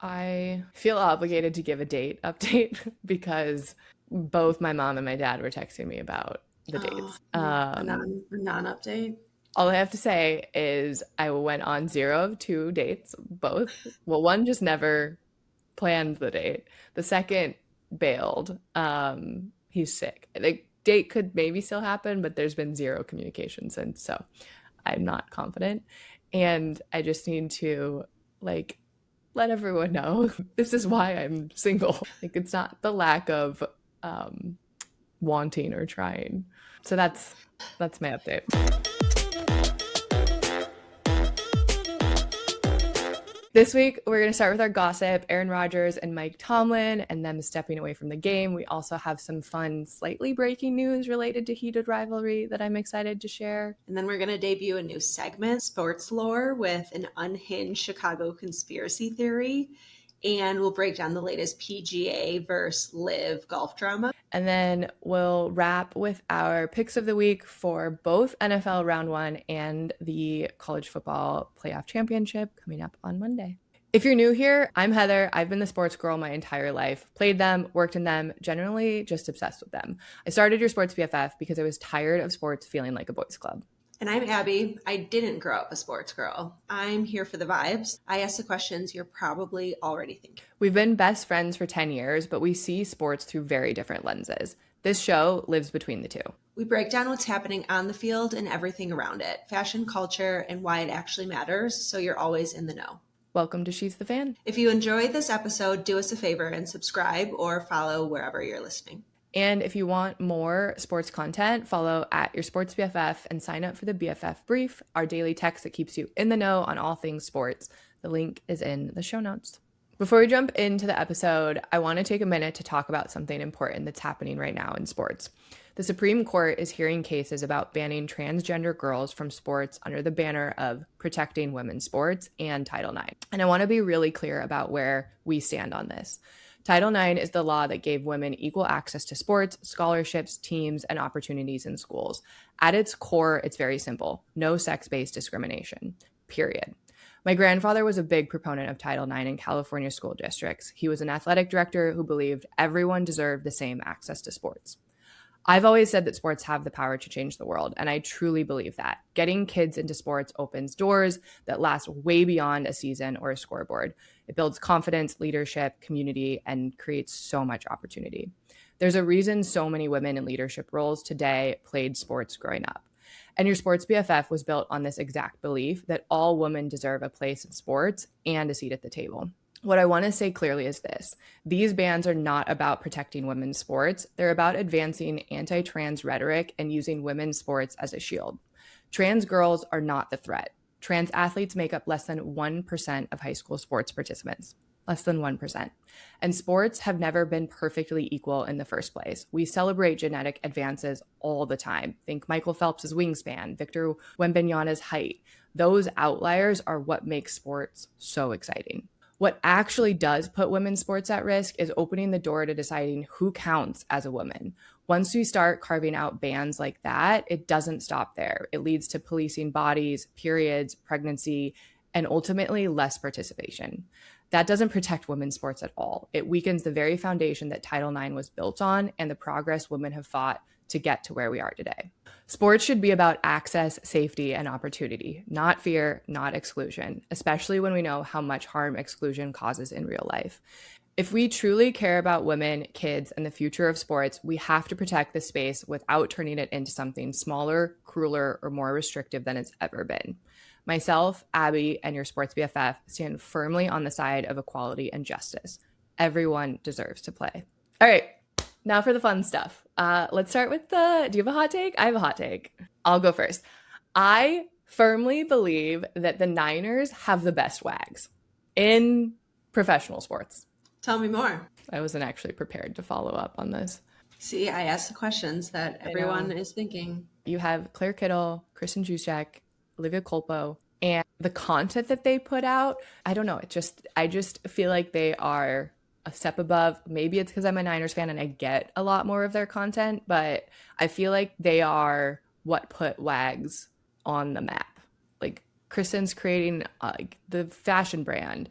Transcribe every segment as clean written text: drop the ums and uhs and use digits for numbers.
I feel obligated to give a date update because both my mom and my dad were texting me about the dates. A non-update. All I have to say is I went on 0 of 2 dates, both. Well, one just never planned the date. The second bailed. He's sick. The date could maybe still happen, but there's been 0 communication since, so I'm not confident. And I just need to like let everyone know this is why I'm single. Like it's not the lack of wanting or trying. So that's my update. This week, we're going to start with our gossip, Aaron Rodgers and Mike Tomlin, and them stepping away from the game. We also have some fun, slightly breaking news related to heated rivalry that I'm excited to share. And then we're going to debut a new segment, Sports Lore, with an unhinged Chicago conspiracy theory. And we'll break down the latest PGA versus LIV golf drama. And then we'll wrap with our picks of the week for both NFL Round 1 and the College Football Playoff Championship coming up on Monday. If you're new here, I'm Heather. I've been the sports girl my entire life. Played them, worked in them, generally just obsessed with them. I started your sports BFF because I was tired of sports feeling like a boys' club. And I'm Abby. I didn't grow up a sports girl. I'm here for the vibes. I ask the questions you're probably already thinking. We've been best friends for 10 years, but we see sports through very different lenses. This show lives between the two. We break down what's happening on the field and everything around it, fashion, culture, and why it actually matters, so you're always in the know. Welcome to She's the Fan. If you enjoyed this episode, do us a favor and subscribe or follow wherever you're listening. And if you want more sports content, follow at your sports BFF and sign up for the BFF Brief, our daily text that keeps you in the know on all things sports. The link is in the show notes. Before we jump into the episode, I want to take a minute to talk about something important that's happening right now in sports. The Supreme Court is hearing cases about banning transgender girls from sports under the banner of protecting women's sports and Title IX. And I want to be really clear about where we stand on this. Title IX is the law that gave women equal access to sports, scholarships, teams, and opportunities in schools. At its core, it's very simple. No sex-based discrimination, period. My grandfather was a big proponent of Title IX in California school districts. He was an athletic director who believed everyone deserved the same access to sports. I've always said that sports have the power to change the world, and I truly believe that. Getting kids into sports opens doors that last way beyond a season or a scoreboard. It builds confidence, leadership, community, and creates so much opportunity. There's a reason so many women in leadership roles today played sports growing up. And your sports BFF was built on this exact belief that all women deserve a place in sports and a seat at the table. What I want to say clearly is this. These bans are not about protecting women's sports. They're about advancing anti-trans rhetoric and using women's sports as a shield. Trans girls are not the threat. Trans athletes make up less than 1% of high school sports participants. Less than 1%. And sports have never been perfectly equal in the first place. We celebrate genetic advances all the time. Think Michael Phelps' wingspan, Victor Wembanyama's height. Those outliers are what makes sports so exciting. What actually does put women's sports at risk is opening the door to deciding who counts as a woman. Once we start carving out bans like that, it doesn't stop there. It leads to policing bodies, periods, pregnancy, and ultimately less participation. That doesn't protect women's sports at all. It weakens the very foundation that Title IX was built on and the progress women have fought to get to where we are today. Sports should be about access, safety, and opportunity, not fear, not exclusion, especially when we know how much harm exclusion causes in real life. If we truly care about women, kids, and the future of sports, we have to protect the space without turning it into something smaller, crueler, or more restrictive than it's ever been. Myself, Abby, and your sports BFF stand firmly on the side of equality and justice. Everyone deserves to play. All right, now for the fun stuff. Let's start with do you have a hot take? I have a hot take. I'll go first. I firmly believe that the Niners have the best wags in professional sports. Tell me more. I wasn't actually prepared to follow up on this. See, I asked the questions that everyone is thinking. You have Claire Kittle, Kristen Juszczyk, Olivia Culpo, and the content that they put out, I don't know. I just feel like they are a step above. Maybe it's because I'm a Niners fan and I get a lot more of their content, but I feel like they are what put wags on the map. Like Kristen's creating the fashion brand.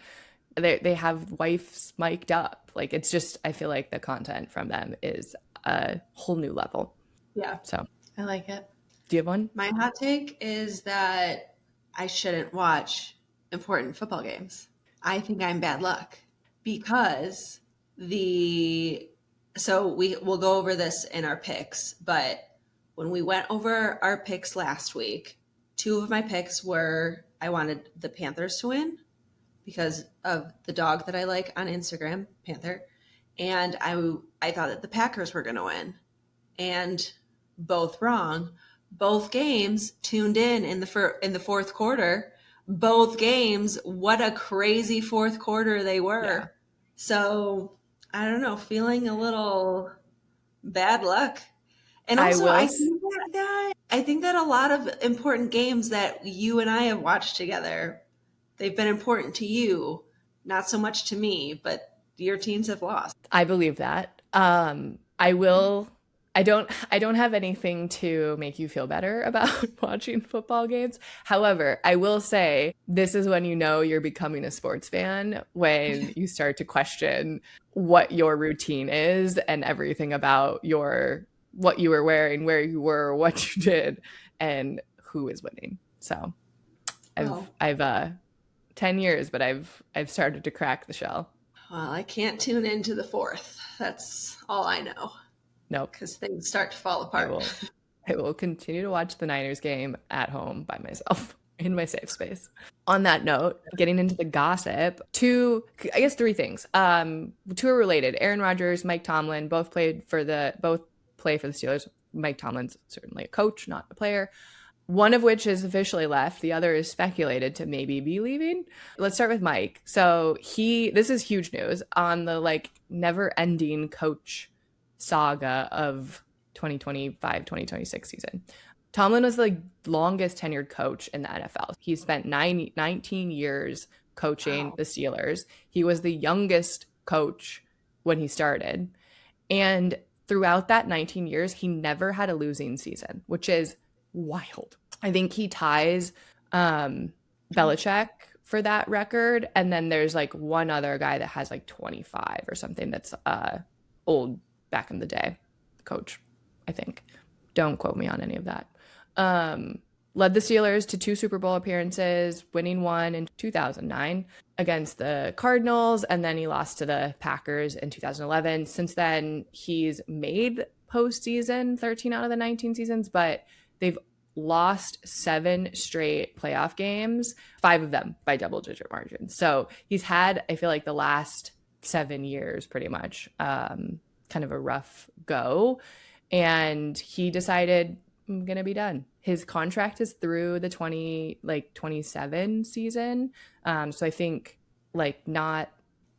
they have wives mic'd up. Like, it's just, I feel like the content from them is a whole new level. Yeah, So, I like it. do you have one? My hot take is that I shouldn't watch important football games. I think I'm bad luck because the so we'll go over this in our picks, but when we went over our picks last week, two of my picks were I wanted the Panthers to win because of the dog that I like on Instagram, Panther, and I thought that the Packers were going to win, and both wrong. Both games tuned in the fourth quarter. Both games, what a crazy fourth quarter they were. Yeah. So I don't know, feeling a little bad luck. And I also, will. I think that a lot of important games that you and I have watched together, they've been important to you, not so much to me, but your teams have lost. I believe that. I will. I don't have anything to make you feel better about watching football games. However, I will say this is when you know you're becoming a sports fan, when you start to question what your routine is and everything about your what you were wearing, where you were, what you did, and who is winning. So Oh, I've 10 years, but I've started to crack the shell. well, I can't tune into the fourth. That's all I know Nope. because things start to fall I apart. will I will continue to watch the Niners game at home by myself in my safe space. On that note, getting into the gossip, I guess three things. Two are related. Aaron Rodgers, Mike Tomlin, both play for the Steelers. Mike Tomlin's certainly a coach, not a player. One of which is officially left. The other is speculated to maybe be leaving. Let's start with Mike. So this is huge news on the like never ending coach saga of 2025, 2026 season. Tomlin was the longest tenured coach in the NFL. He spent 19 years coaching Wow. the Steelers. He was the youngest coach when he started. And throughout that 19 years, he never had a losing season, which is wild. I think he ties Belichick for that record. And then there's like one other guy that has like 25 or something that's old back in the day coach, I think. Don't quote me on any of that. Led the Steelers to 2 Super Bowl appearances, winning one in 2009 against the Cardinals, and then he lost to the Packers in 2011. Since then, he's made postseason 13 out of the 19 seasons, but they've lost 7 straight playoff games, 5 of them by double-digit margins. So he's had, I feel like, the last 7 years pretty much kind of a rough go. And he decided, I'm going to be done. His contract is through the 27 season. So I think like not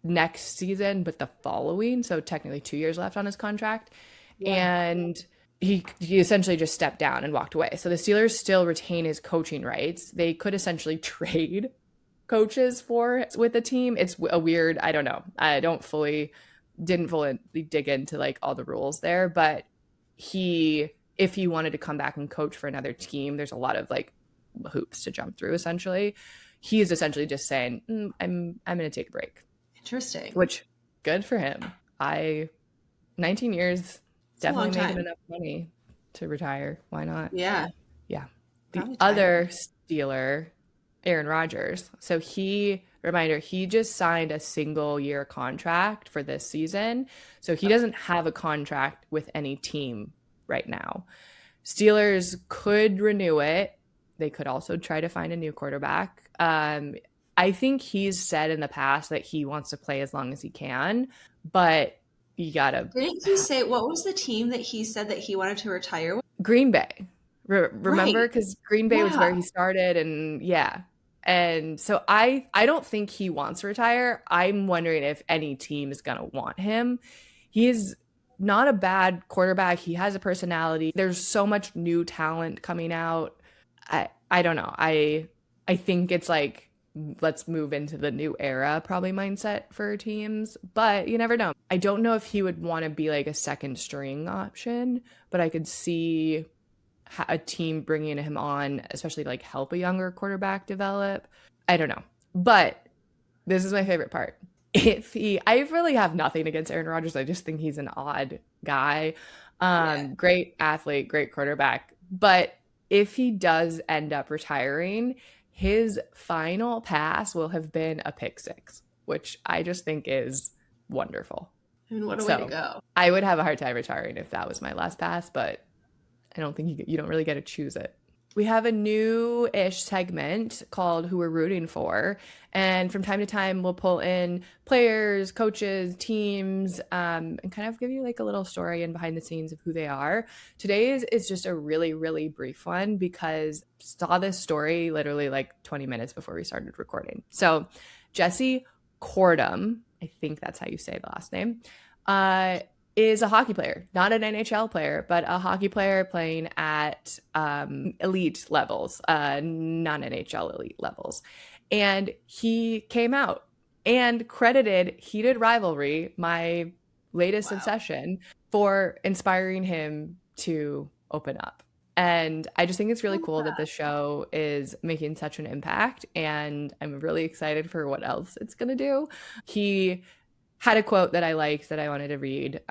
next season, but the following. So technically 2 years left on his contract. Yeah. And he essentially just stepped down and walked away. So the Steelers still retain his coaching rights. They could essentially trade coaches with the team. It's a weird, I don't know. I didn't fully dig into like all the rules there, but if he wanted to come back and coach for another team, there's a lot of like hoops to jump through essentially. He is essentially just saying, I'm going to take a break. Interesting. Which, good for him. 19 years, It's a long definitely making time. enough money to retire. Why not? Yeah. Yeah. The Probably other tired. Steeler, Aaron Rodgers. So he just signed a single year contract for this season. So he doesn't have a contract with any team right now. Steelers could renew it. They could also try to find a new quarterback. I think he's said in the past that he wants to play as long as he can, but you gotta Didn't he say what was the team that he said that he wanted to retire with? Green Bay. Remember, Right. because Green Bay was where Yeah. he started, and yeah. And so I don't think he wants to retire. I'm wondering if any team is gonna want him. He is not a bad quarterback. He has a personality. There's so much new talent coming out. I don't know. I think it's like let's move into the new era probably mindset for teams, but you never know. I don't know if he would want to be like a second string option, but I could see a team bringing him on, especially like help a younger quarterback develop. I don't know. But This is my favorite part. I really have nothing against Aaron Rodgers. I just think he's an odd guy. Yeah. Great athlete, great quarterback. But if he does end up retiring, his final pass will have been a pick six, which I just think is wonderful. I mean, what a way to So go. I would have a hard time retiring if that was my last pass, but I don't think you don't really get to choose it. We have a new-ish segment called Who We're Rooting For. And from time to time, we'll pull in players, coaches, teams, and kind of give you like a little story and behind the scenes of who they are. Today's is just a really, really brief one because I saw this story literally like 20 minutes before we started recording. So Jesse Cordum, I think that's how you say the last name, is a hockey player, not an NHL player, but a hockey player playing at elite levels, non-NHL elite levels. And he came out and credited Heated Rivalry, my latest obsession, for inspiring him to open up. And I just think it's really cool that the show is making such an impact. And I'm really excited for what else it's going to do. He had a quote that I liked that I wanted to read.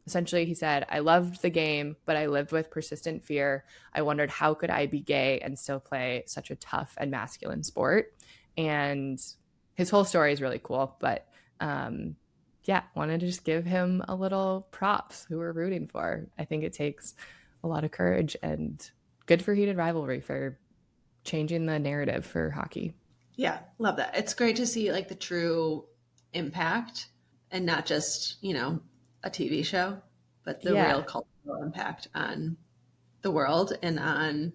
Essentially, he said, "I loved the game, but I lived with persistent fear. I wondered how could I be gay and still play such a tough and masculine sport." And his whole story is really cool. But yeah, wanted to just give him a little props who we're rooting for. I think it takes a lot of courage, and good for Heated Rivalry for changing the narrative for hockey. Yeah, love that. It's great to see like the true impact and not just, a TV show, but the real cultural impact on the world and on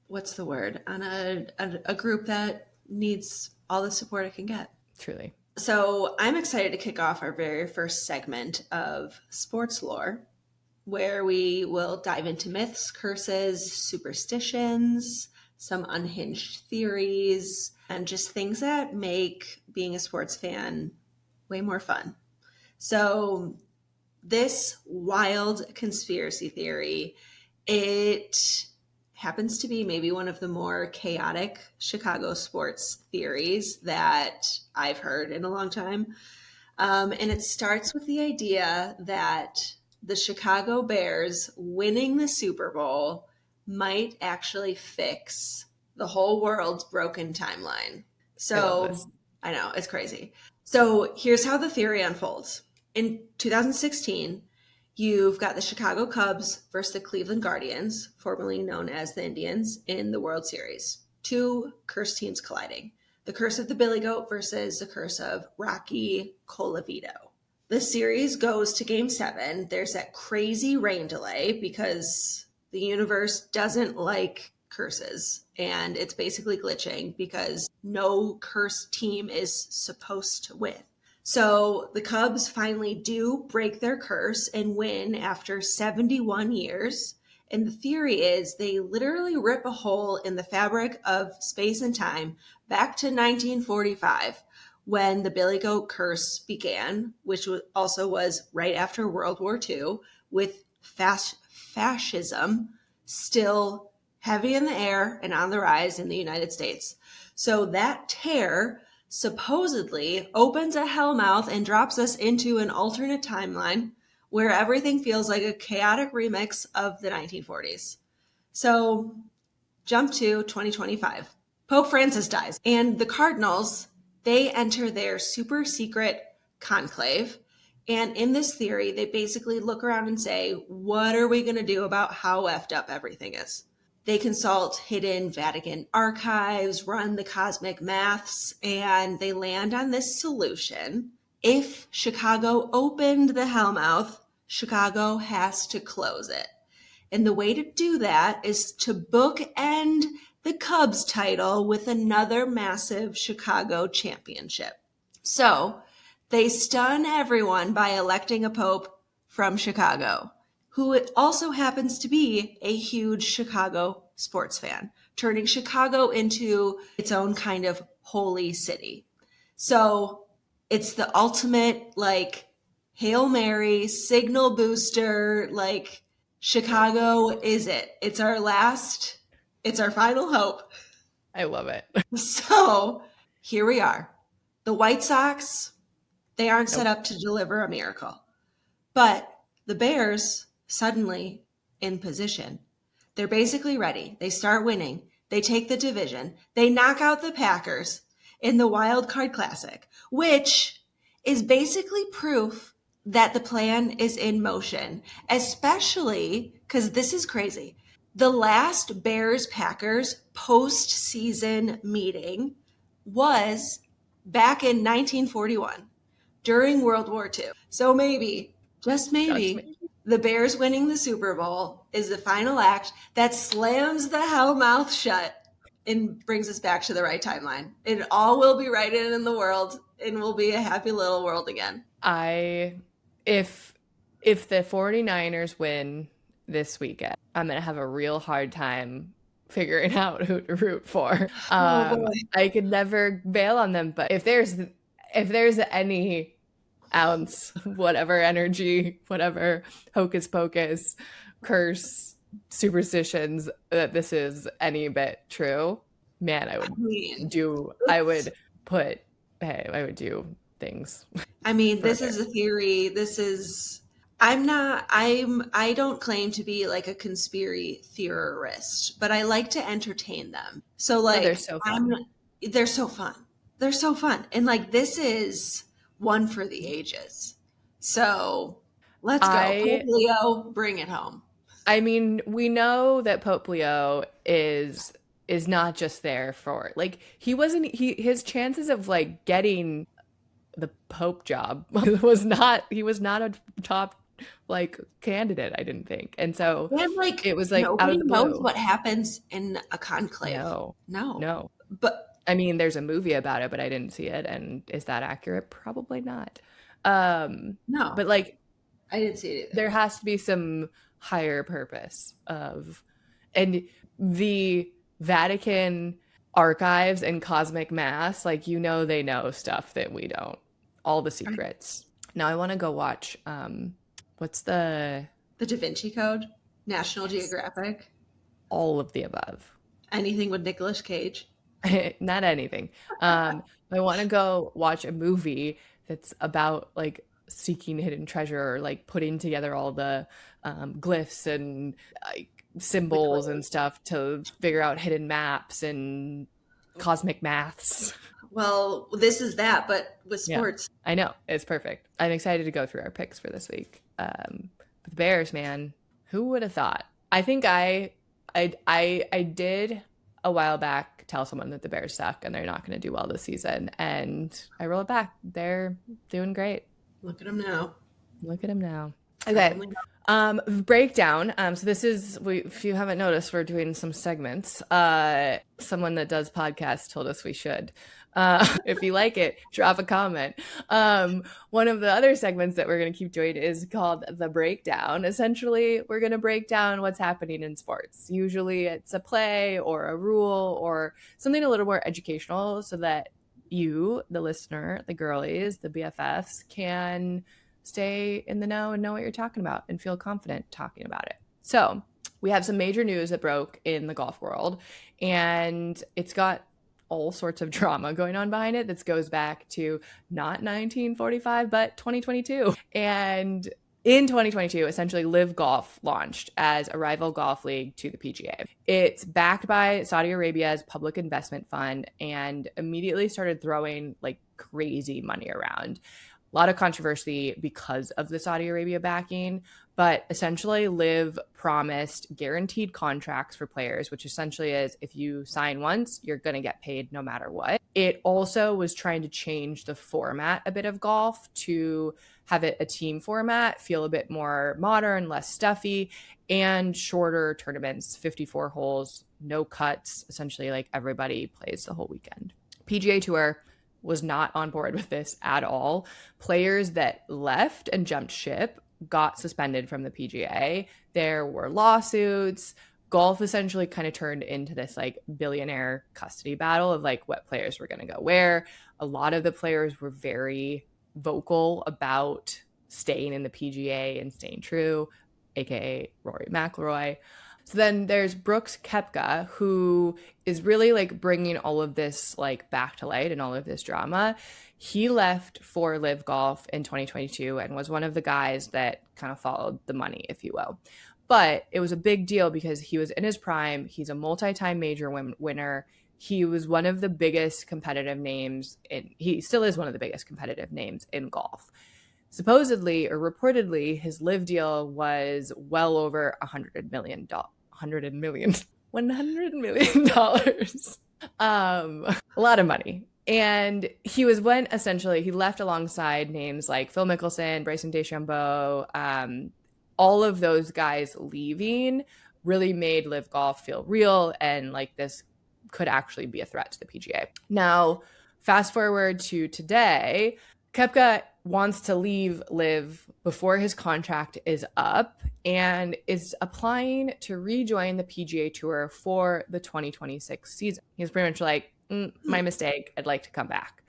what's the word? On a group that needs all the support it can get. Truly. So I'm excited to kick off our very first segment of sports lore, where we will dive into myths, curses, superstitions, some unhinged theories, and just things that make being a sports fan way more fun. So this wild conspiracy theory, it happens to be maybe one of the more chaotic Chicago sports theories that I've heard in a long time. And it starts with the idea that the Chicago Bears winning the Super Bowl might actually fix the whole world's broken timeline. So I know, it's crazy. So here's how the theory unfolds. In 2016, you've got the Chicago Cubs versus the Cleveland Guardians, formerly known as the Indians, in the World Series. Two cursed teams colliding. The curse of the Billy Goat versus the curse of Rocky Colavito. The series goes to Game 7. There's that crazy rain delay because the universe doesn't like curses, and it's basically glitching because no cursed team is supposed to win. So the Cubs finally do break their curse and win after 71 years. And the theory is they literally rip a hole in the fabric of space and time back to 1945 when the Billy Goat curse began, which also was right after World War II, with fascism still heavy in the air and on the rise in the United States. So that tear supposedly opens a hellmouth and drops us into an alternate timeline where everything feels like a chaotic remix of the 1940s. So jump to 2025. Pope Francis dies, and the Cardinals, they enter their super secret conclave. And in this theory, they basically look around and say, what are we going to do about how effed up everything is? They consult hidden Vatican archives, run the cosmic maths, and they land on this solution. If Chicago opened the hellmouth, Chicago has to close it. And the way to do that is to bookend the Cubs title with another massive Chicago championship. So they stun everyone by electing a pope from Chicago, who also happens to be a huge Chicago sports fan, turning Chicago into its own kind of holy city. So it's the ultimate, Hail Mary, signal booster, Chicago is it. It's our final hope. I love it. So here we are. The White Sox, they aren't set Nope. up to deliver a miracle. But the Bears suddenly in position. They're basically ready. They start winning. They take the division. They knock out the Packers in the Wild Card Classic, which is basically proof that the plan is in motion, especially because this is crazy. The last Bears Packers postseason meeting was back in 1941 during World War II. So maybe, just Just maybe, me. the Bears winning the Super Bowl is the final act that slams the hell mouth shut and brings us back to the right timeline. It all will be right in the world and we'll be a happy little world again. If the 49ers win this weekend, I'm gonna have a real hard time figuring out who to root for. Oh boy. I could never bail on them, but if there's any ounce, whatever energy, whatever hocus pocus, curse, superstitions, that this is any bit true, man, I would do things. I mean, this Further. is a theory. I don't claim to be like a conspiracy theorist, but I like to entertain them. So Oh, they're like so fun. they're so fun. They're so fun. And like this is one for the ages. So let's go. Pope I Leo, bring it home. I mean, we know that Pope Leo is not just there for like his chances of like getting the Pope job he was not a top like candidate, I didn't think. And so And like it was like out nobody of the knows blue. what happens in a conclave. No. No. No. But I mean, there's a movie about it, but I didn't see it. And is that accurate? Probably not. no, But like I didn't see it either. there has to be some higher purpose of, and the Vatican archives and cosmic mass, like, they know stuff that we don't, all the secrets. Now I want to go watch what's the The Da Vinci Code, National Geographic, all of the above. anything with Nicolas Cage. Not anything. I want to go watch a movie that's about like seeking hidden treasure, or like putting together all the glyphs and like The symbols clue. and stuff to figure out hidden maps and cosmic maths. Well, this is that, but with Yeah, sports. I know. It's perfect. I'm excited to go through our picks for this week. But the Bears, man, who would have thought? I think I did a while back tell someone that the Bears suck and they're not going to do well this season, and I roll it back. They're doing great. Look at them now. Look at them now. Okay. Breakdown. So this is, if you haven't noticed, we're doing some segments. Someone that does podcasts told us we should. If you like it, drop a comment. One of the other segments that we're going to keep doing is called The Breakdown. Essentially, we're going to break down what's happening in sports. Usually it's a play or a rule or something a little more educational, so that you, the listener, the girlies, the BFFs, can stay in the know and know what you're talking about and feel confident talking about it. So we have some major news that broke in the golf world, and it's got all sorts of drama going on behind it. This goes back to not 1945, but 2022. And in 2022, essentially, LIV Golf launched as a rival golf league to the PGA. It's backed by Saudi Arabia's public investment fund and immediately started throwing like crazy money around. A lot of controversy because of the Saudi Arabia backing, but essentially LIV promised guaranteed contracts for players, which essentially is if you sign once, you're going to get paid no matter what. It also was trying to change the format a bit of golf to have it a team format, feel a bit more modern, less stuffy, and shorter tournaments, 54 holes, no cuts, essentially like everybody plays the whole weekend. PGA Tour was not on board with this at all. Players that left and jumped ship got suspended from the PGA. There were lawsuits. Golf essentially kind of turned into this like billionaire custody battle of like what players were going to go where. A lot of the players were very vocal about staying in the PGA and staying true, aka Rory McIlroy. So then there's Brooks Koepka, who is really like bringing all of this like back to light and all of this drama. He left for Live Golf in 2022 and was one of the guys that kind of followed the money, if you will. But it was a big deal because he was in his prime. He's a multi-time major winner. He was one of the biggest competitive names he still is one of the biggest competitive names in golf. Supposedly or reportedly, his live deal was well over $100 million. A lot of money. And he left alongside names like Phil Mickelson, Bryson DeChambeau, all of those guys leaving really made Live Golf feel real and like this could actually be a threat to the PGA. Now, fast forward to today, Koepka wants to leave Live before his contract is up and is applying to rejoin the PGA Tour for the 2026 season. He's pretty much like, my mistake, I'd like to come back.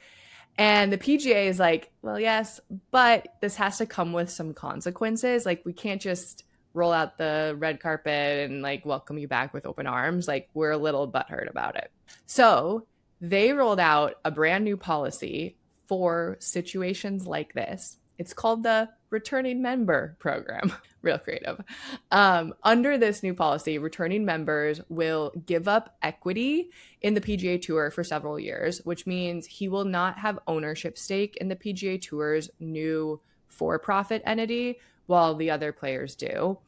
And the PGA is like, well, yes, but this has to come with some consequences. Like, we can't just roll out the red carpet and like welcome you back with open arms. Like, we're a little butthurt about it. So they rolled out a brand new policy for situations like this. It's called the returning member program. Real creative. Under this new policy, returning members will give up equity in the PGA Tour for several years, which means he will not have ownership stake in the PGA Tour's new for-profit entity, while the other players do.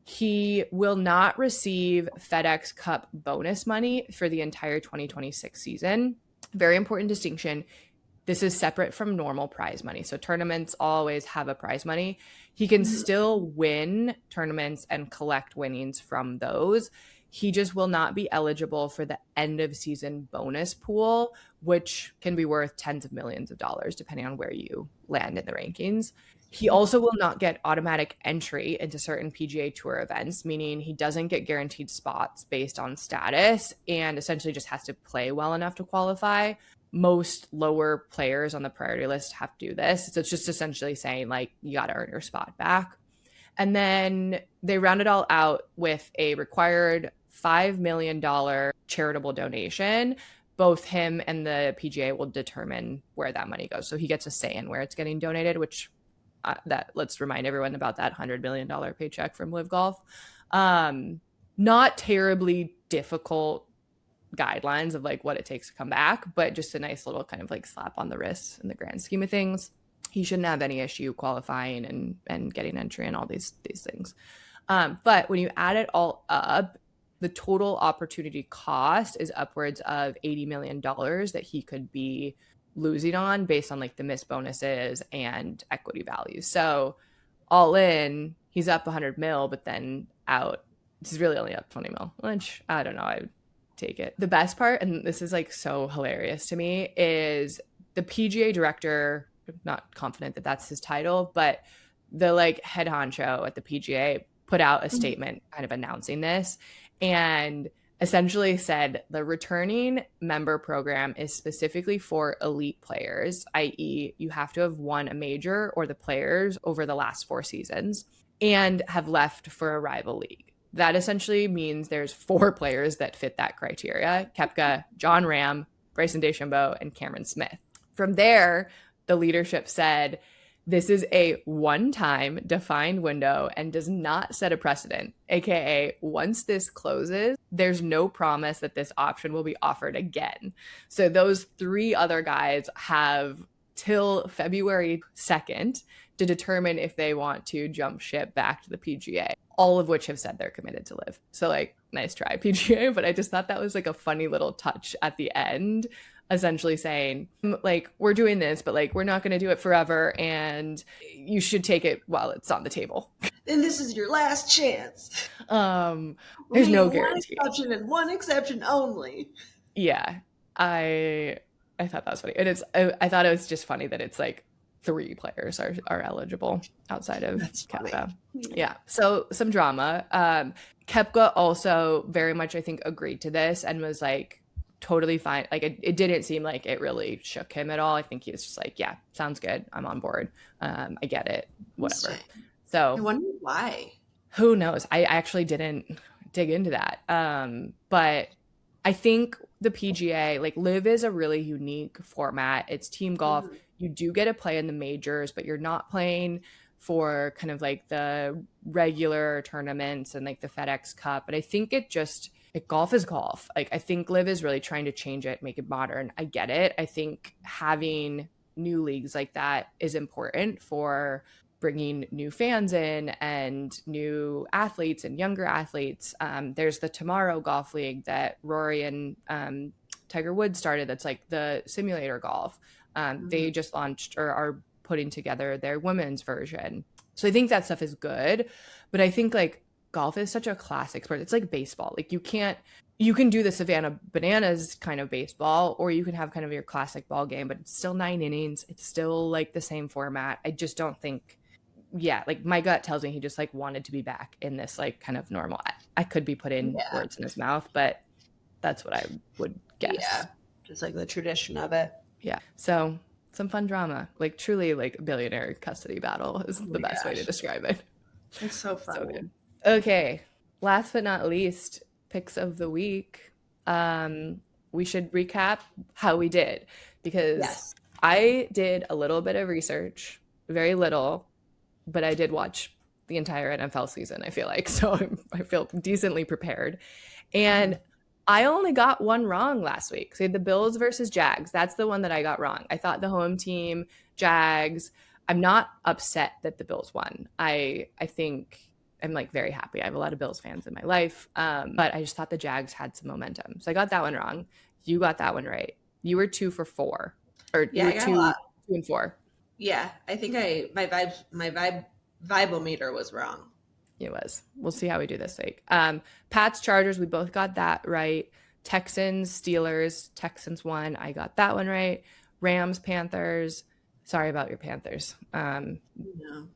He will not receive FedEx Cup bonus money for the entire 2026 season. Very important distinction. This is separate from normal prize money. So tournaments always have a prize money. He can still win tournaments and collect winnings from those. He just will not be eligible for the end of season bonus pool, which can be worth tens of millions of dollars, depending on where you land in the rankings. He also will not get automatic entry into certain PGA Tour events, meaning he doesn't get guaranteed spots based on status and essentially just has to play well enough to qualify. Most lower players on the priority list have to do this. So it's just essentially saying like, you got to earn your spot back. And then they round it all out with a required $5 million charitable donation. Both him and the PGA will determine where that money goes. So he gets a say in where it's getting donated, which let's remind everyone about that $100 million paycheck from Live Golf. Not terribly difficult guidelines of like what it takes to come back, but just a nice little kind of like slap on the wrist in the grand scheme of things. He shouldn't have any issue qualifying and getting entry and all these things. But when you add it all up, the total opportunity cost is upwards of $80 million that he could be losing on based on like the missed bonuses and equity value. So all in, he's up 100 mil, but then out, he's really only up 20 mil, which I don't know. I would take it. The best part, and this is like so hilarious to me, is the PGA director, I'm not confident that that's his title, but the like head honcho at the PGA put out a statement kind of announcing this and essentially said the returning member program is specifically for elite players, i.e. you have to have won a major or the players over the last 4 seasons and have left for a rival league. That essentially means there's 4 players that fit that criteria: Koepka, John Ram, Bryson DeChambeau, and Cameron Smith. From there, the leadership said, this is a one-time defined window and does not set a precedent, aka once this closes, there's no promise that this option will be offered again. So those 3 other guys have till February 2nd to determine if they want to jump ship back to the PGA, all of which have said they're committed to Live. So like, nice try, PGA, but I just thought that was like a funny little touch at the end, essentially saying like, we're doing this, but like, we're not going to do it forever and you should take it while it's on the table. And this is your last chance. There's no guarantee. One exception and one exception only. Yeah, I thought that was funny. And I thought it was just funny that it's like 3 players are eligible outside of Koepka. Yeah. So some drama. Koepka also very much, I think, agreed to this and was like totally fine. Like it didn't seem like it really shook him at all. I think he was just like, yeah, sounds good. I'm on board. I get it. Whatever. So I wonder why. Who knows? I actually didn't dig into that. But I think the PGA, like LIV, is a really unique format. It's team golf. You do get to play in the majors, but you're not playing for kind of like the regular tournaments and like the FedEx Cup. But I think golf is golf. Like I think LIV is really trying to change it, make it modern. I get it. I think having new leagues like that is important for bringing new fans in and new athletes and younger athletes. There's the Tomorrow Golf League that Rory and Tiger Woods started. That's like the simulator golf. They just launched or are putting together their women's version. So I think that stuff is good. But I think like golf is such a classic sport. It's like baseball. Like you can do the Savannah Bananas kind of baseball, or you can have kind of your classic ball game, but it's still 9 innings. It's still like the same format. I just don't think, like my gut tells me he just like wanted to be back in this like kind of normal. I could be putting words in his mouth, but that's what I would guess. Yeah, just like the tradition of it. Yeah. So some fun drama, like truly like a billionaire custody battle is the best way to describe it. It's so fun. So good. Okay. Last but not least, picks of the week. We should recap how we did, because I did a little bit of research, very little, but I did watch the entire NFL season, I feel like. So I feel decently prepared. And I only got one wrong last week. So we had the Bills versus Jags. That's the one that I got wrong. I thought the home team, Jags. I'm not upset that the Bills won. I think I'm like very happy. I have a lot of Bills fans in my life. But I just thought the Jags had some momentum. So I got that one wrong. You got that one right. You were 2 for 4. Or you were 2 and 4. Yeah, I think my vibometer was wrong. It was. We'll see how we do this week. Pats, Chargers, we both got that right. Texans, Steelers, Texans won. I got that one right. Rams, Panthers. Sorry about your Panthers.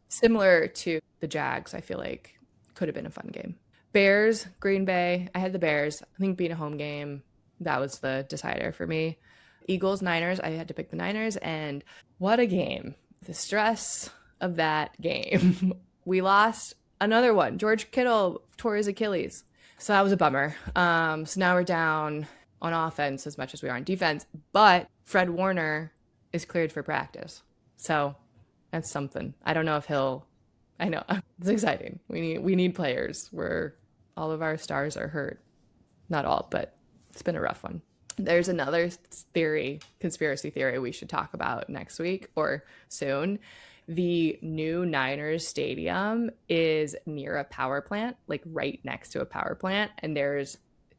Similar to the Jags, I feel like could have been a fun game. Bears, Green Bay. I had the Bears. I think being a home game, that was the decider for me. Eagles, Niners. I had to pick the Niners. And what a game. The stress of that game. We lost another one. George Kittle tore his Achilles. So that was a bummer. So now we're down on offense as much as we are on defense. But Fred Warner is cleared for practice. So that's something. I don't know if I know. It's exciting. We need players where all of our stars are hurt. Not all, but it's been a rough one. There's another conspiracy theory we should talk about next week or soon. The new Niners stadium is near a power plant, like right next to a power plant. And there's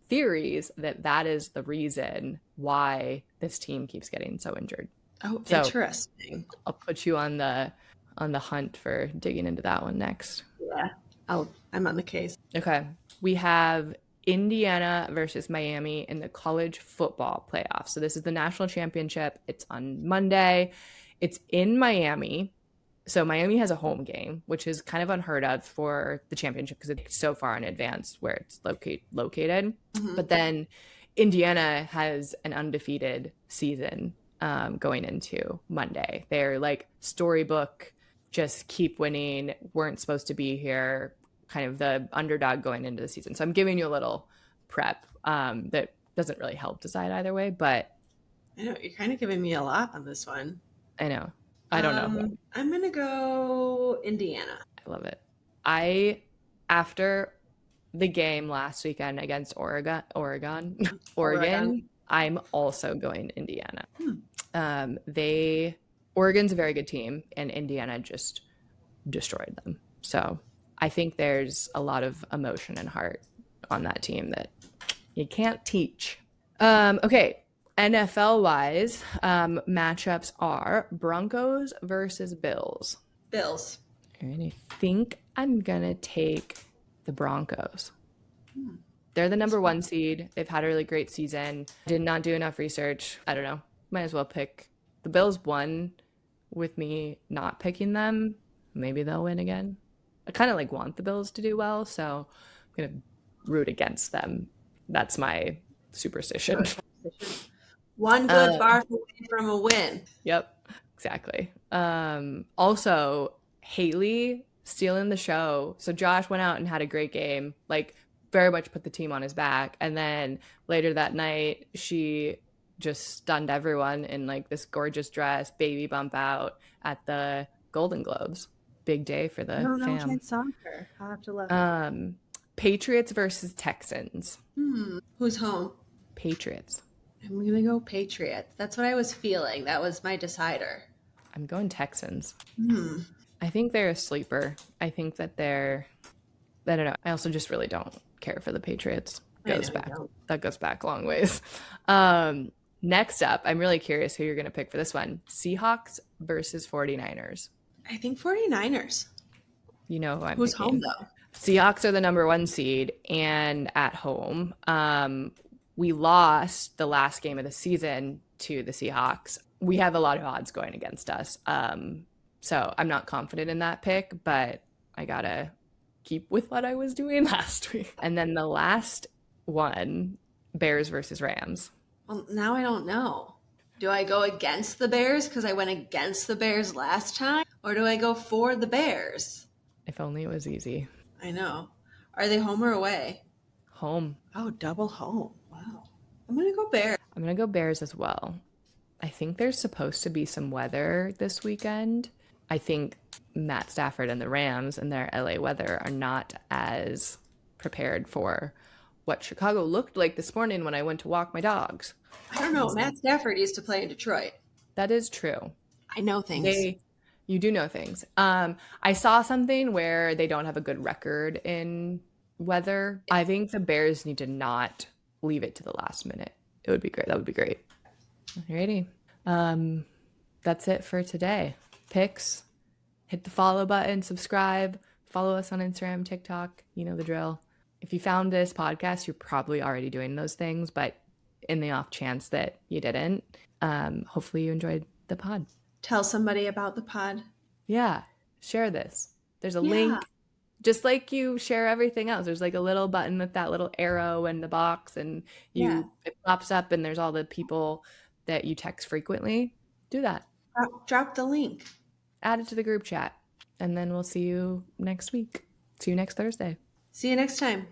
theories that is the reason why this team keeps getting so injured. Oh, so interesting. I'll put you on the hunt for digging into that one next. Yeah, I'm on the case. Okay. We have Indiana versus Miami in the college football playoffs. So this is the national championship. It's on Monday. It's in Miami. So Miami has a home game, which is kind of unheard of for the championship because it's so far in advance where it's located. But then Indiana has an undefeated season going into Monday. They're like storybook, just keep winning, weren't supposed to be here, kind of the underdog going into the season. So I'm giving you a little prep that doesn't really help decide either way, but I know you're kind of giving me a lot on this one. I know. I don't know. I'm going to go Indiana. I love it. After the game last weekend against Oregon, I'm also going Indiana. Oregon's a very good team, and Indiana just destroyed them. So I think there's a lot of emotion and heart on that team that you can't teach. Okay. NFL-wise, matchups are Broncos versus Bills. Bills. And I think I'm going to take the Broncos. They're the number 1 seed. They've had a really great season. Did not do enough research. I don't know. Might as well pick. The Bills won with me not picking them. Maybe they'll win again. I kind of like want the Bills to do well, so I'm going to root against them. That's my superstition. One good barf away from a win. Yep, exactly. Also, Haley stealing the show. So Josh went out and had a great game. Like very much put the team on his back. And then later that night, she just stunned everyone in like this gorgeous dress, baby bump out at the Golden Globes. Big day for I the don't know if I fam. saw her. I'll have to look. Patriots versus Texans. Who's home? Patriots. I'm going to go Patriots. That's what I was feeling. That was my decider. I'm going Texans. I think they're a sleeper. I think that they're, I don't know. I also just really don't care for the Patriots. That goes back a long ways. Next up, I'm really curious who you're going to pick for this one. Seahawks versus 49ers. I think 49ers. You know who I'm Who's picking. home, though? Seahawks are the number 1 seed and at home. We lost the last game of the season to the Seahawks. We have a lot of odds going against us. So I'm not confident in that pick, but I got to keep with what I was doing last week. And then the last one, Bears versus Rams. Well, now I don't know. Do I go against the Bears because I went against the Bears last time? Or do I go for the Bears? If only it was easy. I know. Are they home or away? Home. Oh, double home. Wow. I'm going to go Bears. I'm going to go Bears as well. I think there's supposed to be some weather this weekend. I think Matt Stafford and the Rams and their LA weather are not as prepared for what Chicago looked like this morning when I went to walk my dogs. I don't know. Matt Stafford used to play in Detroit. That is true. I know things. You do know things. I saw something where they don't have a good record in weather. I think the Bears need to not leave it to the last minute. It would be great. That would be great. Alrighty. That's it for today. Picks. Hit the follow button, subscribe, follow us on Instagram, TikTok. You know the drill. If you found this podcast, you're probably already doing those things, but in the off chance that you didn't, hopefully you enjoyed the pod. Tell somebody about the pod. Yeah, share this. There's a link. Just like you share everything else, there's like a little button with that little arrow in the box, and it pops up, and there's all the people that you text frequently. Do that. Drop the link. Add it to the group chat, and then we'll see you next week. See you next Thursday. See you next time.